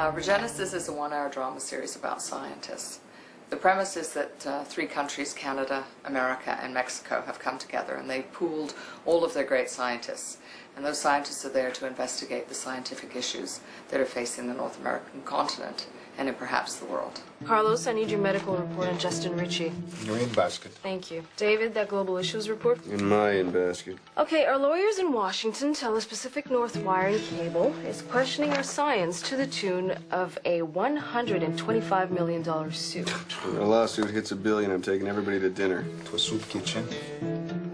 ReGenesis is a one-hour drama series about scientists. The premise is that 3 countries, Canada, America, and Mexico, have come together and they've pooled all of their great scientists. And those scientists are there to investigate the scientific issues that are facing the North American continent and in perhaps the world. Carlos, I need your medical report on Justin Ritchie. You're in basket. Thank you. David, that global issues report? In my in basket. Okay, our lawyers in Washington tell us Pacific North Wire and Cable is questioning our science to the tune of a $125 million suit. A lawsuit hits $1 billion, I'm taking everybody to dinner. To a soup kitchen.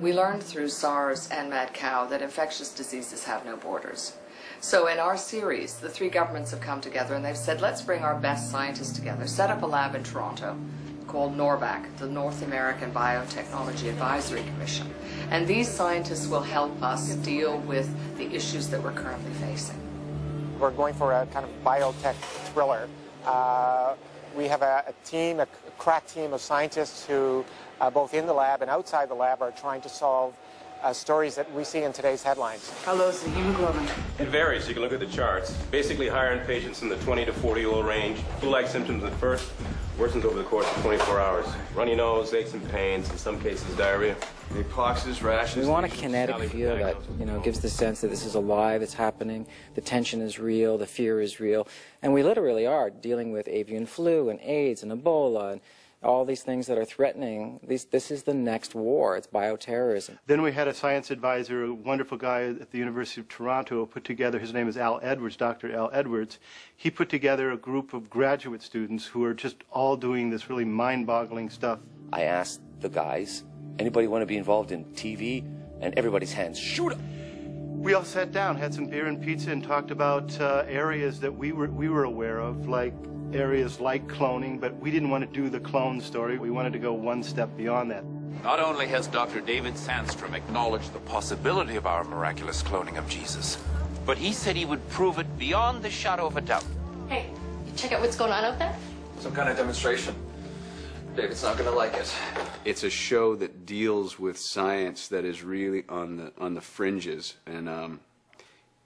We learned through SARS and mad cow that infectious diseases have no borders. So in our series, the 3 governments have come together and they've said, let's bring our best scientists together, set up a lab in Toronto called NorBAC, the North American Biotechnology Advisory Commission. And these scientists will help us deal with the issues that we're currently facing. We're going for a kind of biotech thriller. We have a team, a crack team of scientists who, both in the lab and outside the lab, are trying to solve stories that we see in today's headlines. How low is the hemoglobin? It varies. You can look at the charts. Basically higher in patients in the 20 to 40-year-old range. Flu-like symptoms at first, worsens over the course of 24 hours. Runny nose, aches and pains, in some cases diarrhea. Poxes, rashes. We want a kinetic feel that, gives the sense that this is alive, it's happening, the tension is real, the fear is real. And we literally are dealing with avian flu and AIDS and Ebola and all these things that are threatening. This is the next war. It's bioterrorism. Then we had a science advisor, a wonderful guy at the University of Toronto, put together, his name is Al Edwards, Dr. Al Edwards. He put together a group of graduate students who are just all doing this really mind-boggling stuff. I asked the guys, anybody want to be involved in TV? And everybody's hands shoot up. We all sat down, had some beer and pizza, and talked about areas that we were aware of, like areas like cloning, but we didn't want to do the clone story. We wanted to go one step beyond that. Not only has Dr. David Sandström acknowledged the possibility of our miraculous cloning of Jesus, but he said he would prove it beyond the shadow of a doubt. Hey, you check out what's going on out there? Some kind of demonstration. David's not going to like it. It's a show that deals with science that is really on the fringes, and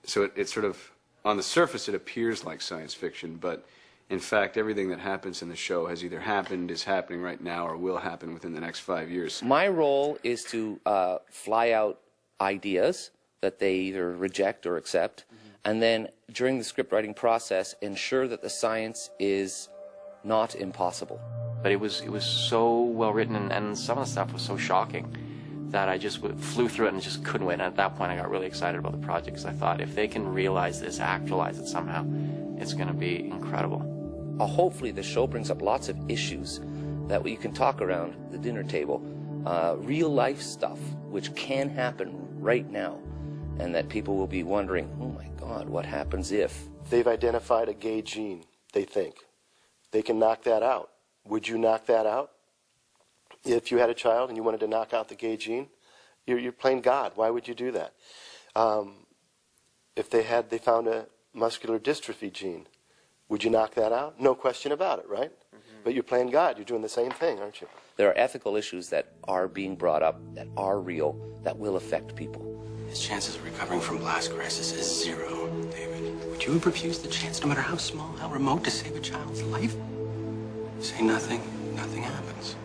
so it's sort of, on the surface it appears like science fiction, but in fact, everything that happens in the show has either happened, is happening right now, or will happen within the next 5 years. My role is to fly out ideas that they either reject or accept, and then during the script writing process, ensure that the science is not impossible. But it was so well written, and some of the stuff was so shocking that I just flew through it and just couldn't wait. And at that point, I got really excited about the project because I thought if they can realize this, actualize it somehow, it's going to be incredible. Hopefully the show brings up lots of issues that you can talk around the dinner table, real life stuff which can happen right now, and that people will be wondering, oh my God, what happens if? They've identified a gay gene, they think. They can knock that out. Would you knock that out? If you had a child and you wanted to knock out the gay gene, you're playing God. Why would you do that? If they found a muscular dystrophy gene, would you knock that out? No question about it, right? But you're playing God. You're doing the same thing, aren't you? There are ethical issues that are being brought up, that are real, that will affect people. His chances of recovering from blast crisis is 0, David. Would you have refused the chance, no matter how small, how remote, to save a child's life? Say nothing, nothing happens.